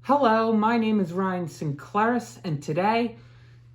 Hello, my name is Ryan Sinclaris, and today,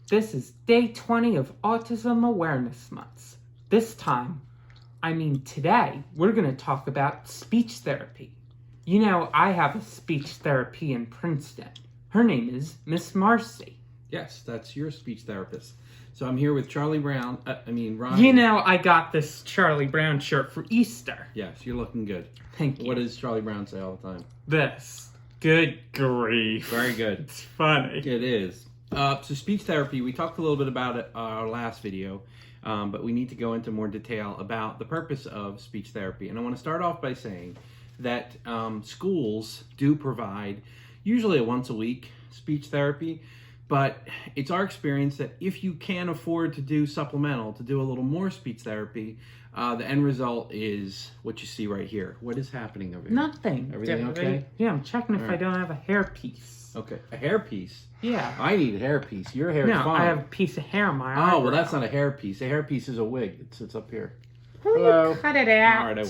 this is day 20 of Autism Awareness Month. Today, we're going to talk about speech therapy. You know, I have a speech therapy in Princeton. Her name is Miss Marcy. Yes, that's your speech therapist. So I'm here with Ryan. You know, I got this Charlie Brown shirt for Easter. Yes, you're looking good. Thank you. What does Charlie Brown say all the time? This. Good grief. Very good. It's funny. It is. So speech therapy, we talked a little bit about it our last video, but we need to go into more detail about the purpose of speech therapy. And I want to start off by saying that schools do provide usually a once a week speech therapy, but it's our experience that if you can afford to do supplemental, to do a little more speech therapy, the end result is what you see right here. What is happening over here? Nothing. Everything okay? Yeah, I'm checking if All I right. don't have a hairpiece. Okay, a hairpiece. Yeah. I need a hairpiece. Your hair is No, fine. I have a piece of hair on my Oh, well, eyebrow. that's not a hairpiece. A hairpiece is a wig. It sits up here. Will Hello. you cut it out? All right, I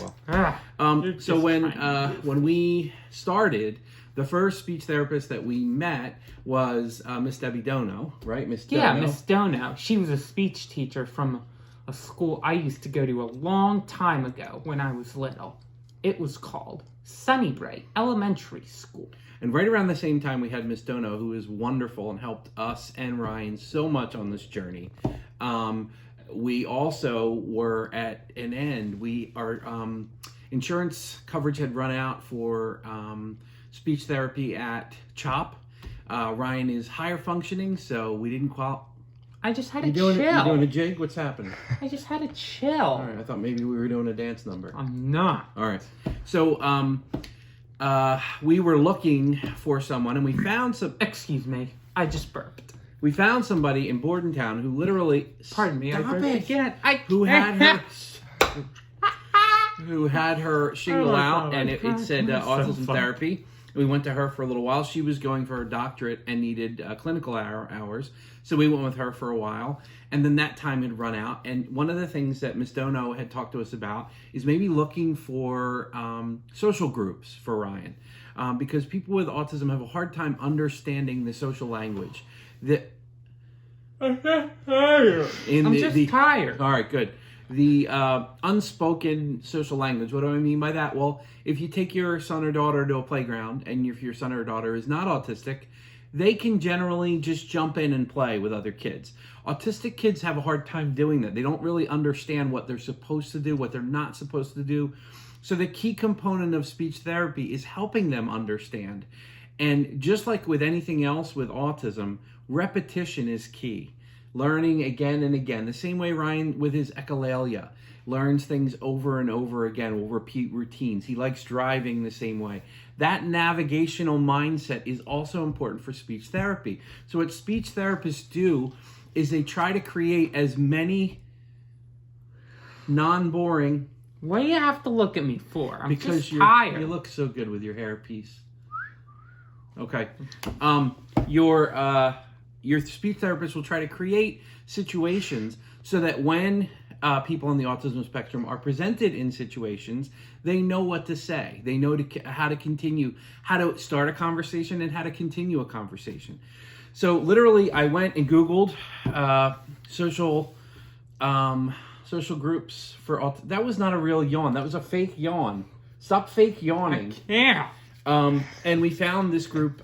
will. You're So just when trying to when we started, the first speech therapist that we met was Miss Debbie Dono, right? Miss Dono. Yeah, Miss Dono. She was a speech teacher from a school I used to go to a long time ago when I was little. It was called Sunnybray Elementary School. And right around the same time, we had Miss Dono, who is wonderful and helped us and Ryan so much on this journey. We also were at an end. Our insurance coverage had run out for speech therapy at CHOP. Ryan is higher functioning, so we didn't qualify. I just had to You chill. doing a jig? What's happening? I just had to chill. All right, I thought maybe we were doing a dance number. I'm not. All right. So we were looking for someone, and we found Excuse me. I just burped. we found somebody in Bordentown who literally Pardon me. I Stop burped it. again. who had her shingle Oh, out, God, and I it can't said do autism so fun. therapy. We went to her for a little while. She was going for her doctorate and needed clinical hours, so we went with her for a while. And then that time had run out. And one of the things that Miss Dono had talked to us about is maybe looking for social groups for Ryan, because people with autism have a hard time understanding the social language. I'm just tired. All right, good. The unspoken social language. What do I mean by that? Well, if you take your son or daughter to a playground, and if your son or daughter is not autistic, they can generally just jump in and play with other kids. Autistic kids have a hard time doing that. They don't really understand what they're supposed to do, what they're not supposed to do. So the key component of speech therapy is helping them understand. And just like with anything else with autism, repetition is key. Learning again and again. The same way Ryan with his echolalia learns things over and over again, will repeat routines. He likes driving the same way. That navigational mindset is also important for speech therapy. So what speech therapists do is they try to create as many non-boring... What do you have to look at me for? I'm because just tired. You look so good with your hairpiece. Okay. Your speech therapist will try to create situations so that when people on the autism spectrum are presented in situations, they know what to say. They know how to continue, how to start a conversation and how to continue a conversation. So literally, I went and Googled social groups for autism. That was not a real yawn. That was a fake yawn. Stop fake yawning. Yeah. And we found this group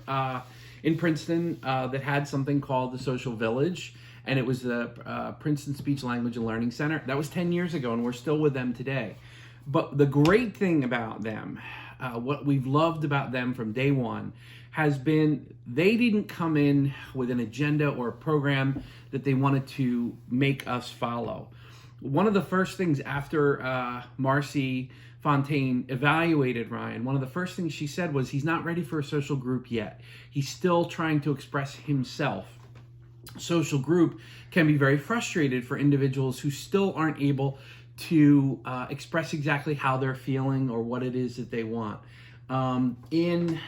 in Princeton that had something called the Social Village, and it was the Princeton Speech Language and Learning Center. That was 10 years ago, and we're still with them today. But the great thing about them, what we've loved about them from day one, has been they didn't come in with an agenda or a program that they wanted to make us follow. One of the first things after Marcy Fontaine evaluated Ryan, one of the first things she said was he's not ready for a social group yet. He's still trying to express himself. Social group can be very frustrated for individuals who still aren't able to express exactly how they're feeling or what it is that they want. In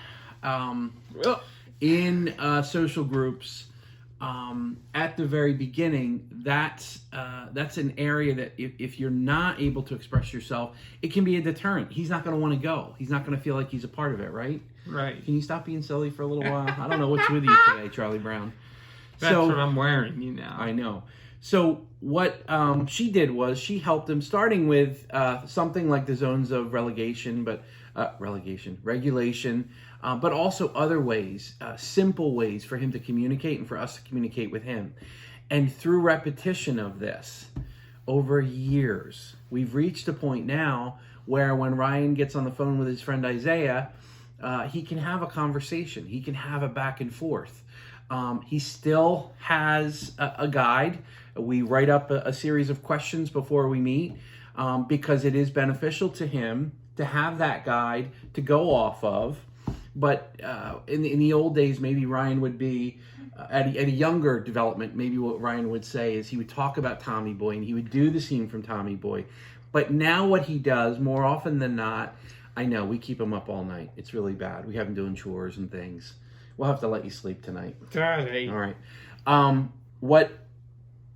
social groups, at the very beginning, that's an area that if you're not able to express yourself, it can be a deterrent. He's not going to want to go. He's not going to feel like he's a part of it, right? Right. Can you stop being silly for a little while? I don't know what's with you today, Charlie Brown. That's what I'm wearing, you know. I know. So what she did was she helped him, starting with something like the zones of regulation, but also other ways, simple ways for him to communicate and for us to communicate with him. And through repetition of this, over years, we've reached a point now where when Ryan gets on the phone with his friend Isaiah, he can have a conversation. He can have a back and forth. He still has a guide. We write up a series of questions before we meet because it is beneficial to him to have that guide to go off of. But in the old days, maybe Ryan would be, at a younger development, maybe what Ryan would say is he would talk about Tommy Boy and he would do the scene from Tommy Boy. But now what he does, more often than not, I know, we keep him up all night. It's really bad. We have him doing chores and things. We'll have to let you sleep tonight. Daddy. All right.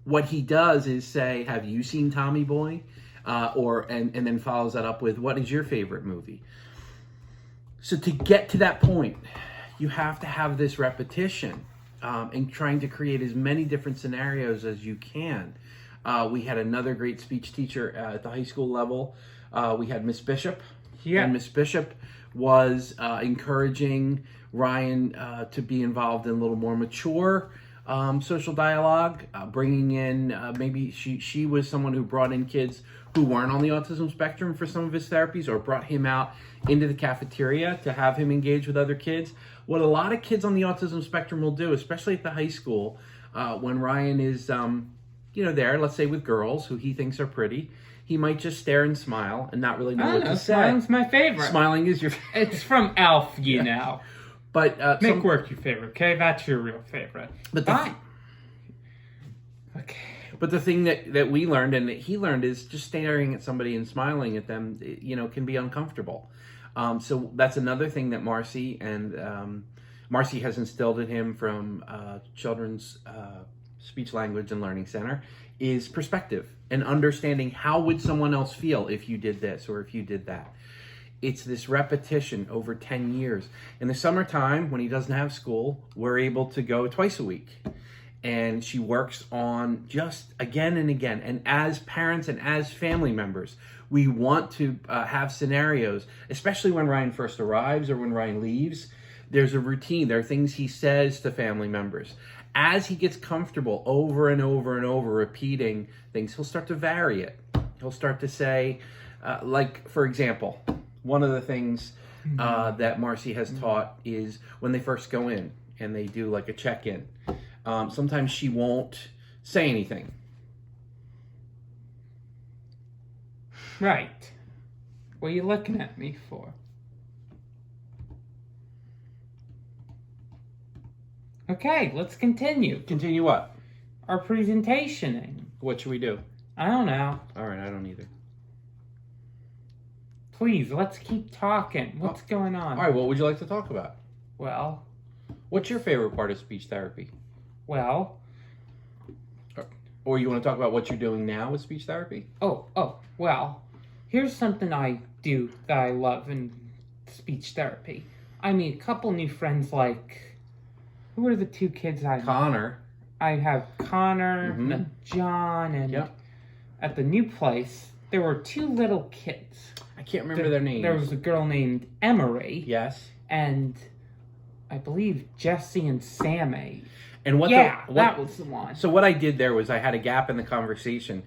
What he does is say, have you seen Tommy Boy? And then follows that up with, what is your favorite movie? So to get to that point, you have to have this repetition and trying to create as many different scenarios as you can. We had another great speech teacher at the high school level. We had Miss Bishop. Yeah. And Miss Bishop was encouraging Ryan to be involved in a little more mature social dialogue, bringing in maybe she was someone who brought in kids who weren't on the autism spectrum for some of his therapies, or brought him out into the cafeteria to have him engage with other kids. What a lot of kids on the autism spectrum will do, especially at the high school, when Ryan is there, let's say with girls who he thinks are pretty, he might just stare and smile and not really know what to say. Smiling's my favorite. Smiling is your It's from Elf, you know. But make work your favorite, okay? That's your real favorite. But okay. But the thing that we learned and that he learned is just staring at somebody and smiling at them, can be uncomfortable. So that's another thing that Marcy has instilled in him from Children's Speech Language and Learning Center is perspective and understanding how would someone else feel if you did this or if you did that. It's this repetition over 10 years. In the summertime, when he doesn't have school, we're able to go twice a week. And she works on just again and again. And as parents and as family members, we want to have scenarios, especially when Ryan first arrives or when Ryan leaves. There's a routine. There are things he says to family members. As he gets comfortable over and over and over repeating things, he'll start to vary it. He'll start to say, like, for example, one of the things that Marcy has taught is when they first go in and they do like a check-in, sometimes she won't say anything. Right. What are you looking at me for? Okay, let's continue. Continue what? Our presentationing. What should we do? I don't know. All right, I don't either. Please, let's keep talking. What's going on? All right, what would you like to talk about? Well. What's your favorite part of speech therapy? Well. Or you want to talk about what you're doing now with speech therapy? Well. Here's something I do that I love in speech therapy. I meet a couple new friends like... Who are the two kids I know? Connor. I have Connor, and John, and at the new place, there were two little kids. I can't remember their names. There was a girl named Emery. Yes. And I believe Jesse and Sammy. And that was the one. So what I did there was I had a gap in the conversation.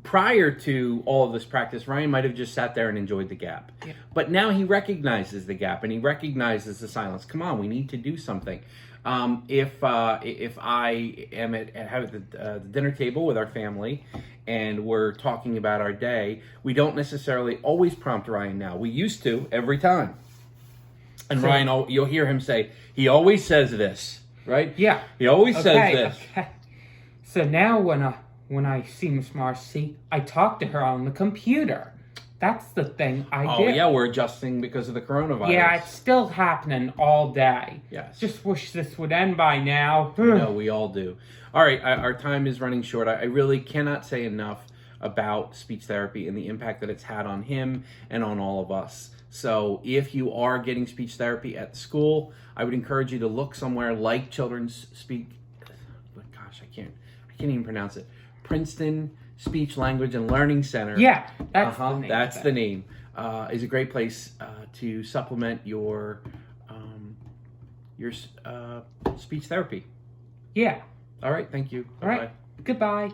Prior to all of this practice, Ryan might have just sat there and enjoyed the gap. Yeah. But now he recognizes the gap and he recognizes the silence. Come on, we need to do something. If I am at the dinner table with our family and we're talking about our day, we don't necessarily always prompt Ryan now. We used to every time. And Ryan, you'll hear him say, he always says this, right? Yeah. He always says this. Okay. So now when I see Miss Marcy, I talk to her on the computer. That's the thing I Oh, did. yeah, we're adjusting because of the coronavirus. Yeah, it's still happening all day. Yes. Just wish this would end by now. No, we all do. All right, our time is running short. I really cannot say enough about speech therapy and the impact that it's had on him and on all of us. So if you are getting speech therapy at school, I would encourage you to look somewhere like Children's Speak. Gosh, I can't even pronounce it. Princeton Speech Language and Learning Center. Yeah, that's the name. That's the name. Is a great place to supplement your speech therapy. Yeah. All right, thank you. All right. Goodbye.